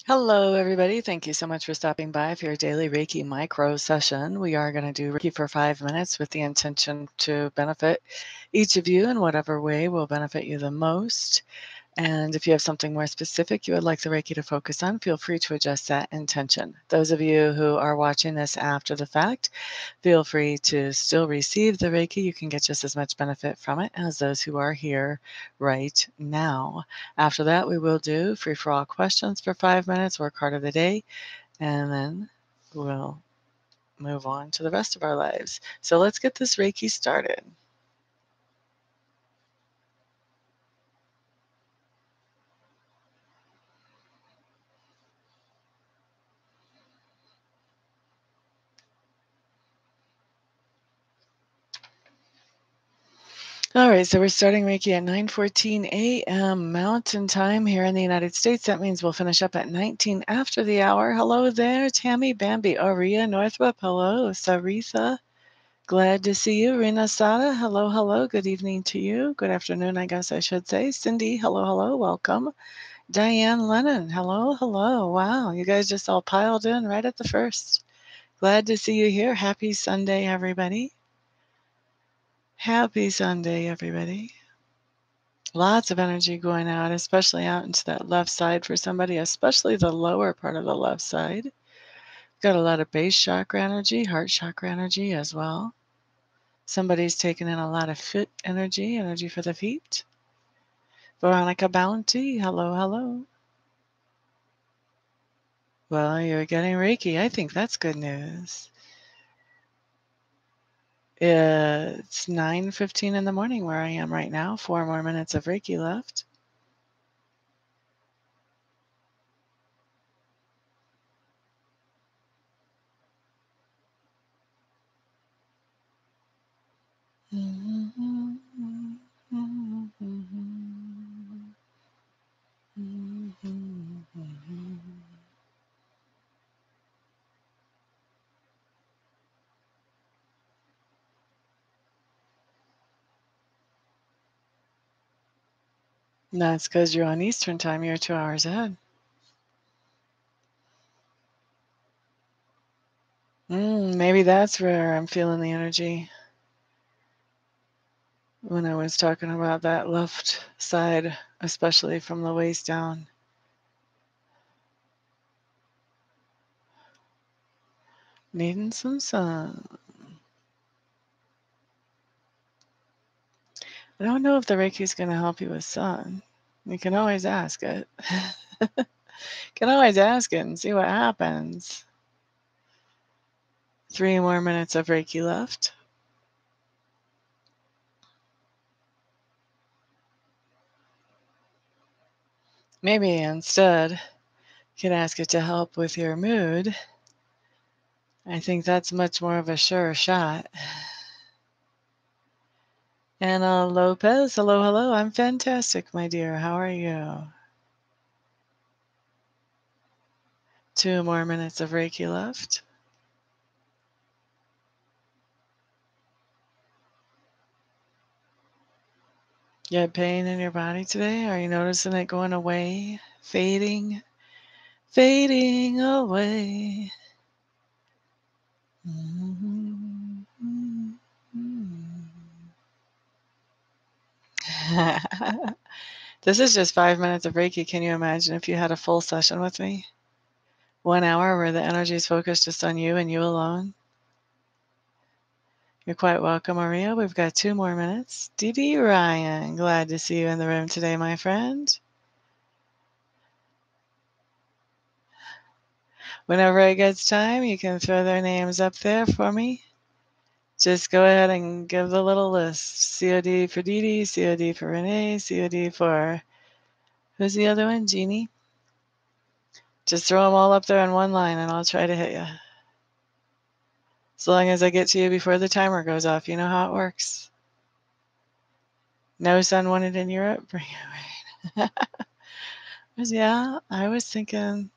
Hello, everybody. Thank you so much for stopping by for your daily Reiki micro session. We are going to do Reiki for 5 minutes with the intention to benefit each of you in whatever way will benefit you the most. And if you have something more specific you would like the Reiki to focus on, feel free to adjust that intention. Those of you who are watching this after the fact, feel free to still receive the Reiki. You can get just as much benefit from it as those who are here right now. After that, we will do free for all questions for 5 minutes, work card of the day, and then we'll move on to the rest of our lives. So let's get this Reiki started. All right, so we're starting Reiki at 9:14 a.m. Mountain Time here in the United States. That means we'll finish up at 19 after the hour. Hello there, Tammy, Bambi, Aria, Northrup. Hello, Saritha. Glad to see you. Rina Sada. Hello, hello. Good evening to you. Good afternoon, I guess I should say. Cindy. Hello, hello. Welcome. Diane Lennon. Hello, hello. Wow, you guys just all piled in right at the first. Glad to see you here. Happy Sunday, everybody. Happy Sunday, everybody. Lots of energy going out, especially out into that left side for somebody, especially the lower part of the left side. Got a lot of base chakra energy, heart chakra energy as well. Somebody's taking in a lot of foot energy, energy for the feet. Veronica Bounty, hello, hello. Well, you're getting Reiki. I think that's good news. It's 9:15 in the morning where I am right now. 4 more minutes of Reiki left. That's because you're on Eastern time. You're 2 hours ahead. Maybe that's where I'm feeling the energy when I was talking about that left side, especially from the waist down. Needing some sun. I don't know if the Reiki is going to help you with sun. You can always ask it. Can always ask it and see what happens. 3 more minutes of Reiki left. Maybe instead, you can ask it to help with your mood. I think that's much more of a sure shot. Anna Lopez, hello, hello. I'm fantastic, my dear. How are you? 2 more minutes of Reiki left. You have pain in your body today? Are you noticing it going away? Fading? Fading away. This is just 5 minutes of Reiki. Can you imagine if you had a full session with me? 1 hour where the energy is focused just on you and you alone? You're quite welcome, Maria. We've got 2 more minutes. DB Ryan, glad to see you in the room today, my friend. Whenever it gets time, you can throw their names up there for me. Just go ahead and give the little list. COD for Dee Dee, COD for Renee, COD for, who's the other one? Jeannie? Just throw them all up there in one line and I'll try to hit you. As long as I get to you before the timer goes off, you know how it works. No sun wanted in Europe? Bring it rain. Yeah, I was thinking,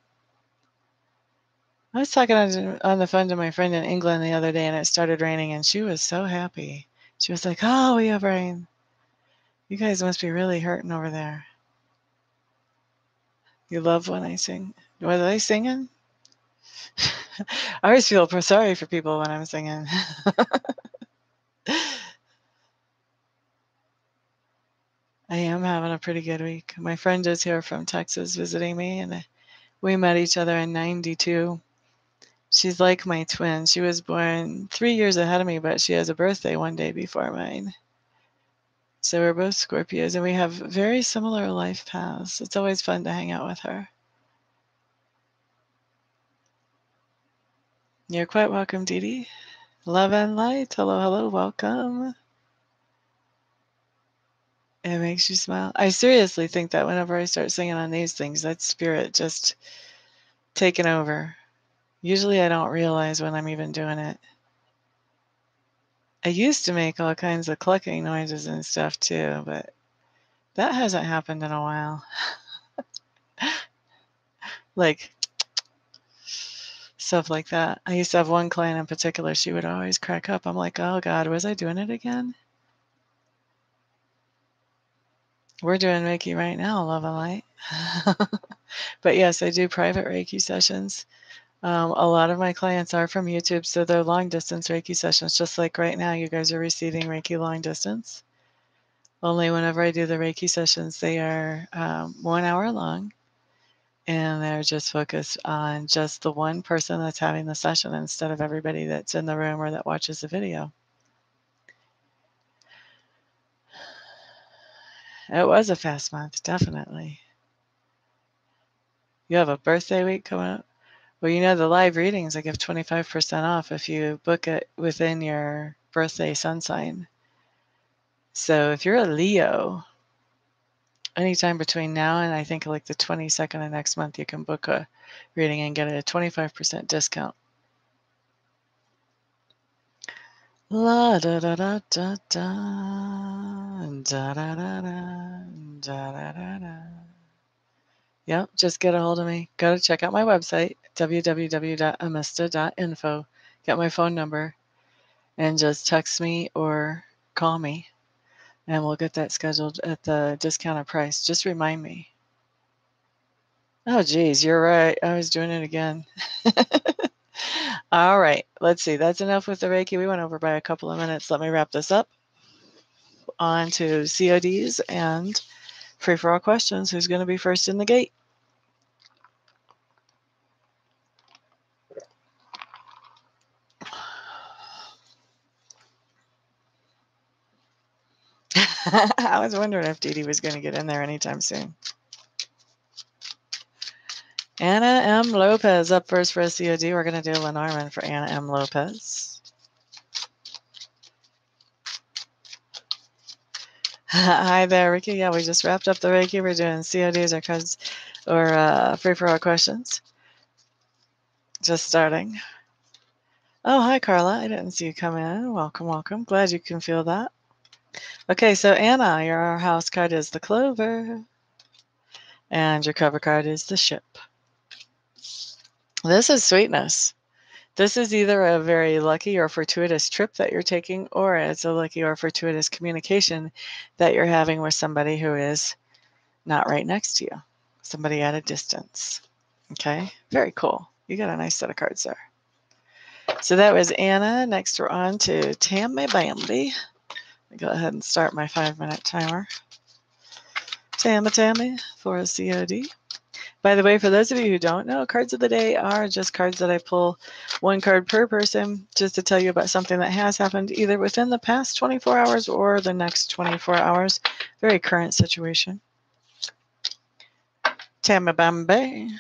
I was talking on the phone to my friend in England the other day and it started raining and she was so happy. She was like, oh, we have rain. You guys must be really hurting over there. You love when I sing. Was I singing? I always feel sorry for people when I'm singing. I am having a pretty good week. My friend is here from Texas visiting me, and we met each other in 92. She's like my twin. She was born 3 years ahead of me, but she has a birthday one day before mine. So we're both Scorpios, and we have very similar life paths. It's always fun to hang out with her. You're quite welcome, Dee Dee. Love and light. Hello, hello, welcome. It makes you smile. I seriously think that whenever I start singing on these things, that's spirit just taking over. Usually I don't realize when I'm even doing it. I used to make all kinds of clucking noises and stuff too, but that hasn't happened in a while. Like stuff like that. I used to have one client in particular, she would always crack up. I'm like, oh God, was I doing it again? We're doing Reiki right now, love and light. But yes, I do private Reiki sessions. A lot of my clients are from YouTube, so they're long distance Reiki sessions, just like right now you guys are receiving Reiki long distance. Only whenever I do the Reiki sessions, they are 1 hour long, and they're just focused on just the one person that's having the session instead of everybody that's in the room or that watches the video. It was a fast month, definitely. You have a birthday week coming up? Well, you know the live readings, I give 25% off if you book it within your birthday sun sign. So if you're a Leo, anytime between now and I think like the 22nd of next month, you can book a reading and get a 25% discount. La da da da da da da da da da da da da. Yep, just get a hold of me. Go to check out my website, www.amista.info. Get my phone number and just text me or call me, and we'll get that scheduled at the discounted price. Just remind me. Oh, geez, you're right. I was doing it again. All right, let's see. That's enough with the Reiki. We went over by a couple of minutes. Let me wrap this up. On to CODs and free for all questions. Who's going to be first in the gate? I was wondering if Dee Dee was going to get in there anytime soon. Anna M. Lopez up first for a COD. We're going to do Lenormand for Anna M. Lopez. Hi there, Ricky. Yeah, we just wrapped up the Reiki. We're doing CODs or free for all questions. Just starting. Oh, hi, Carla. I didn't see you come in. Welcome, welcome. Glad you can feel that. Okay, so Anna, your house card is the Clover, and your cover card is the Ship. This is sweetness. This is either a very lucky or fortuitous trip that you're taking, or it's a lucky or fortuitous communication that you're having with somebody who is not right next to you, somebody at a distance. Okay, very cool. You got a nice set of cards there. So that was Anna. Next we're on to Tammy Bambi. Go ahead and start my 5-minute timer. Tammy for a COD. By the way, for those of you who don't know, cards of the day are just cards that I pull, one card per person, just to tell you about something that has happened either within the past 24 hours or the next 24 hours. Very current situation. Tammy Bambi.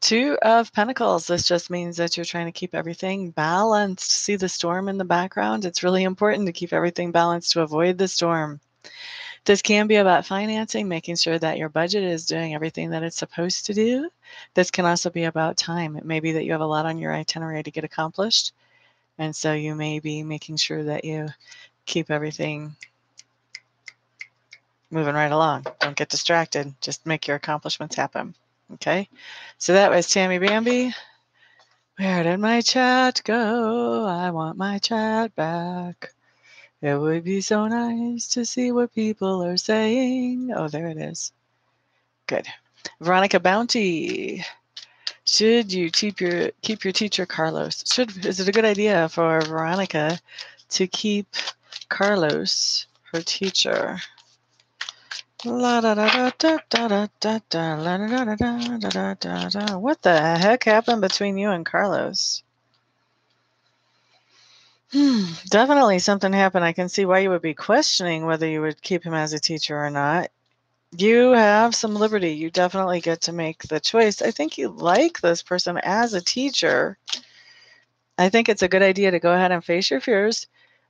2 of Pentacles. This just means that you're trying to keep everything balanced. See the storm in the background? It's really important to keep everything balanced to avoid the storm. This can be about financing, making sure that your budget is doing everything that it's supposed to do. This can also be about time. It may be that you have a lot on your itinerary to get accomplished, and so you may be making sure that you keep everything moving right along. Don't get distracted. Just make your accomplishments happen. Okay? So that was Tammy Bambi. Where did my chat go? I want my chat back. It would be so nice to see what people are saying. Oh, there it is. Good. Veronica Bounty. Should you keep your teacher Carlos? Is it a good idea for Veronica to keep Carlos, her teacher? La da da da da da da da la da da da da da da. What the heck happened between you and Carlos? Definitely something happened. I can see why you would be questioning whether you would keep him as a teacher or not. You have some liberty. You definitely get to make the choice. I think you like this person as a teacher. I think it's a good idea to go ahead and face your fears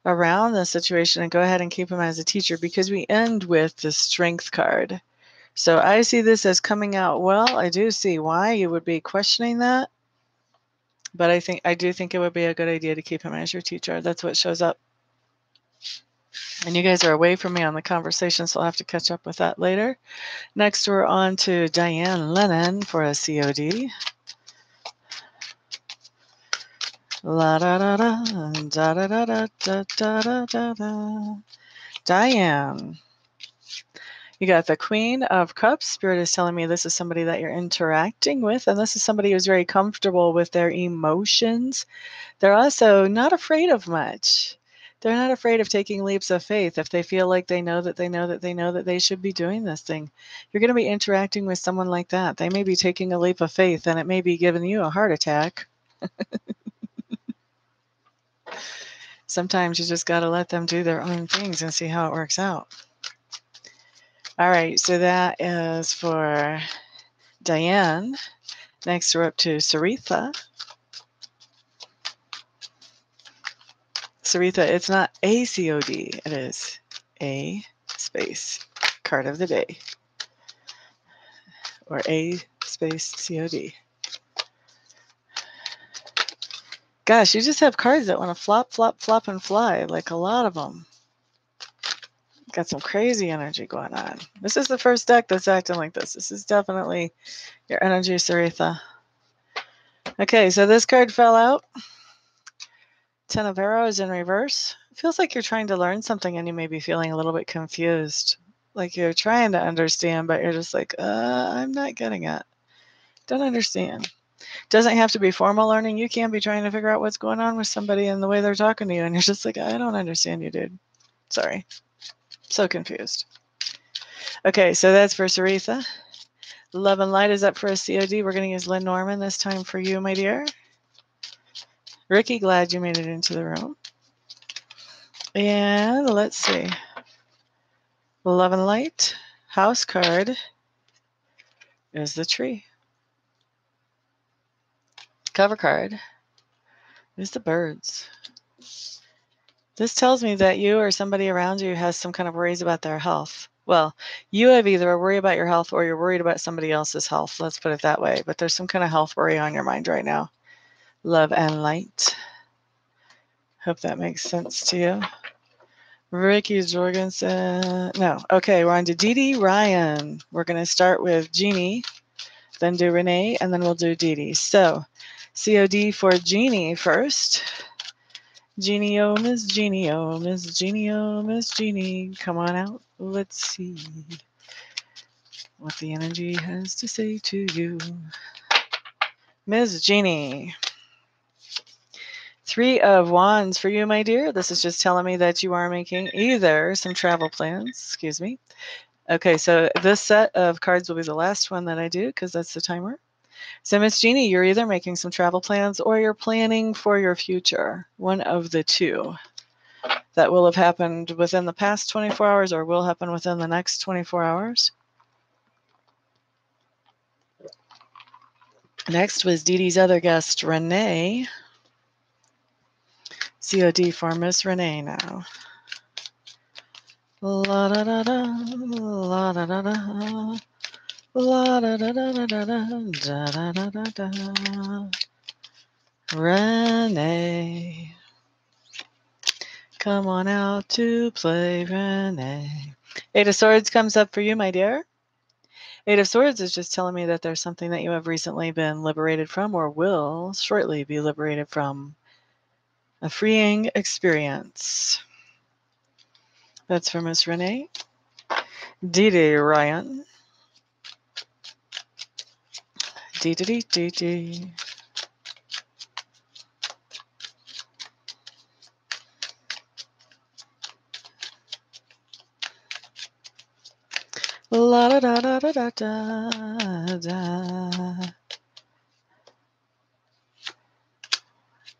around the situation and go ahead and keep him as a teacher, because we end with the Strength card. So I see this as coming out well. I do see why you would be questioning that, but I do think it would be a good idea to keep him as your teacher. That's what shows up. And you guys are away from me on the conversation, so I'll have to catch up with that later. Next, we're on to Diane Lennon for a COD. La da da da da da da da da da da. Diane, you got the Queen of Cups. Spirit is telling me this is somebody that you're interacting with, and this is somebody who's very comfortable with their emotions. They're also not afraid of much. They're not afraid of taking leaps of faith if they feel like they know that they should be doing this thing. You're going to be interacting with someone like that. They may be taking a leap of faith, and it may be giving you a heart attack. Sometimes you just got to let them do their own things and see how it works out. All right, so that is for Diane. Next, we're up to Saritha. Saritha, it's not a COD, it is a space card of the day, or a space COD. Gosh, you just have cards that want to flop, flop, flop, and fly, like a lot of them. Got some crazy energy going on. This is the first deck that's acting like this. This is definitely your energy, Saritha. Okay, so this card fell out. Ten of Arrows in reverse. It feels like you're trying to learn something and you may be feeling a little bit confused. Like you're trying to understand, but you're just like, I'm not getting it. Don't understand. Doesn't have to be formal learning. You can be trying to figure out what's going on with somebody and the way they're talking to you, and you're just like, I don't understand you, dude. Sorry. So confused. Okay, so that's for Saritha. Love and Light is up for a COD. We're going to use Lynn Norman this time for you, my dear. Ricky, glad you made it into the room. And let's see. Love and Light. House card is the Tree. Cover card is the Birds. This tells me that you or somebody around you has some kind of worries about their health. Well, you have either a worry about your health or you're worried about somebody else's health. Let's put it that way. But there's some kind of health worry on your mind right now. Love and Light. Hope that makes sense to you. Ricky Jorgensen. No. Okay, we're on to Dee Dee Ryan. We're going to start with Jeannie, then do Renee, and then we'll do Dee Dee. So, COD for Jeannie first. Jeannie, oh, Miss Jeannie, oh, Miss Jeannie, oh, Miss Jeannie. Come on out. Let's see what the energy has to say to you. Miss Jeannie. Three of Wands for you, my dear. This is just telling me that you are making either some travel plans. Excuse me. Okay, so this set of cards will be the last one that I do because that's the timer. So, Miss Jeannie, you're either making some travel plans or you're planning for your future. One of the two. That will have happened within the past 24 hours or will happen within the next 24 hours. Next was Dee Dee's other guest, Renee. COD for Miss Renee now. La da da da, la da da da, la da da da da da da da da da da. Renee, come on out to play, Renee. Eight of Swords comes up for you, my dear. Eight of Swords is just telling me that there's something that you have recently been liberated from or will shortly be liberated from. A freeing experience. That's for Miss Renee. Dee Dee Ryan. Dee dee dee dee dee. La da da da da da da.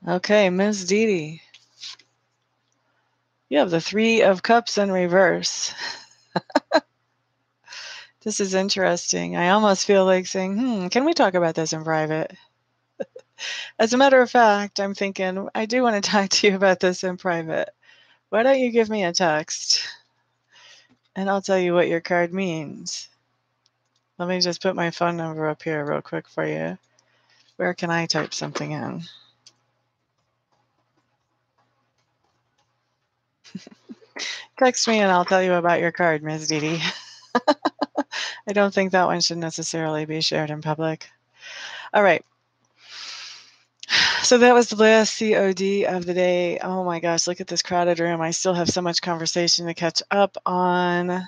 Okay, Ms. Dee Dee. You have the Three of Cups in reverse. This is interesting. I almost feel like saying, can we talk about this in private? As a matter of fact, I'm thinking, I do want to talk to you about this in private. Why don't you give me a text? And I'll tell you what your card means. Let me just put my phone number up here real quick for you. Where can I type something in? Text me and I'll tell you about your card, Ms. Dee Dee. I don't think that one should necessarily be shared in public. All right. So that was the last COD of the day. Oh my gosh, look at this crowded room. I still have so much conversation to catch up on.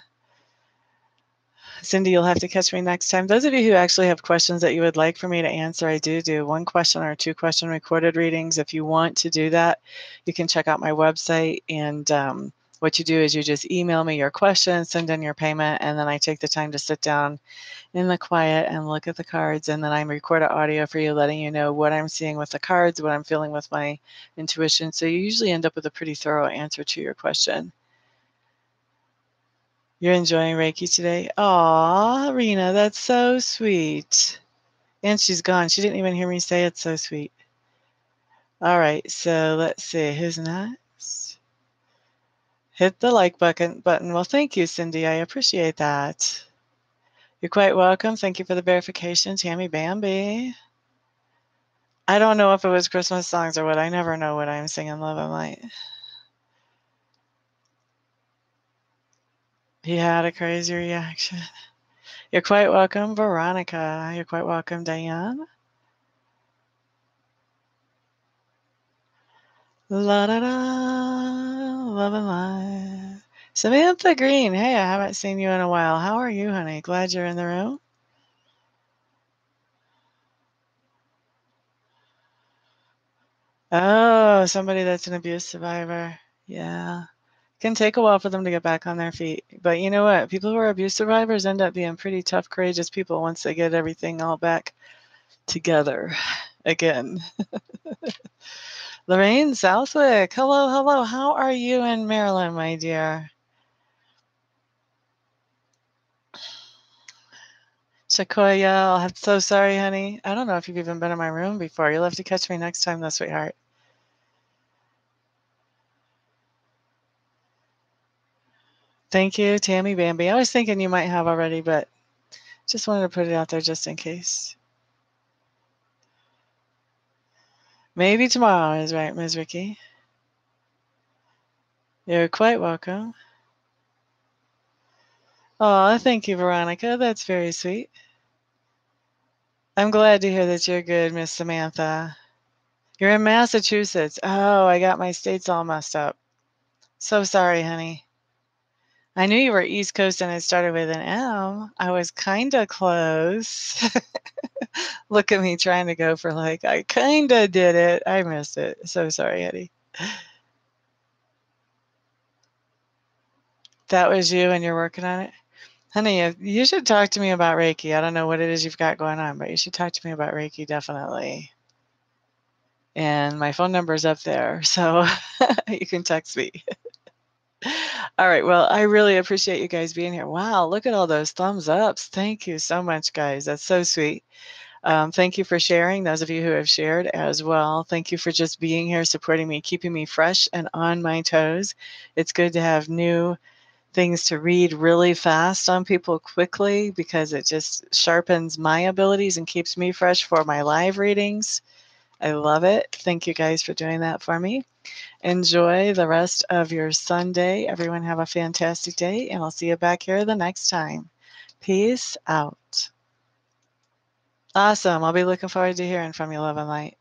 Cindy, you'll have to catch me next time. Those of you who actually have questions that you would like for me to answer, I do 1 question or 2 question recorded readings. If you want to do that, you can check out my website. And what you do is you just email me your question, send in your payment, and then I take the time to sit down in the quiet and look at the cards. And then I record an audio for you, letting you know what I'm seeing with the cards, what I'm feeling with my intuition. So you usually end up with a pretty thorough answer to your question. You're enjoying Reiki today? Aw, Rena, that's so sweet. And she's gone. She didn't even hear me say it's so sweet. All right, so let's see. Who's next? Hit the like button. Well, thank you, Cindy. I appreciate that. You're quite welcome. Thank you for the verification, Tammy Bambi. I don't know if it was Christmas songs or what. I never know what I'm singing Love and Light. He had a crazy reaction. You're quite welcome, Veronica. You're quite welcome, Diane. La da da, love and light. Samantha Green. Hey, I haven't seen you in a while. How are you, honey? Glad you're in the room. Oh, somebody that's an abuse survivor. Yeah. It can take a while for them to get back on their feet. But you know what? People who are abuse survivors end up being pretty tough, courageous people once they get everything all back together again. Lorraine Southwick. Hello, hello. How are you in Maryland, my dear? Sequoia, I'm so sorry, honey. I don't know if you've even been in my room before. You'll have to catch me next time, though, sweetheart. Thank you, Tammy Bambi. I was thinking you might have already, but just wanted to put it out there just in case. Maybe tomorrow is right, Ms. Ricky. You're quite welcome. Oh, thank you, Veronica. That's very sweet. I'm glad to hear that you're good, Miss Samantha. You're in Massachusetts. Oh, I got my states all messed up. So sorry, honey. I knew you were East Coast and it started with an M. I was kind of close. Look at me trying to go for like, I kind of did it. I missed it. So sorry, Eddie. That was you and you're working on it? Honey, you should talk to me about Reiki. I don't know what it is you've got going on, but you should talk to me about Reiki, definitely. And my phone number is up there, so you can text me. All right. Well, I really appreciate you guys being here. Wow, look at all those thumbs ups. Thank you so much, guys. That's so sweet. Thank you for sharing, those of you who have shared as well. Thank you for just being here, supporting me, keeping me fresh and on my toes. It's good to have new things to read really fast on people quickly because it just sharpens my abilities and keeps me fresh for my live readings. I love it. Thank you guys for doing that for me. Enjoy the rest of your Sunday. Everyone have a fantastic day, and I'll see you back here the next time. Peace out. Awesome. I'll be looking forward to hearing from you, love and light.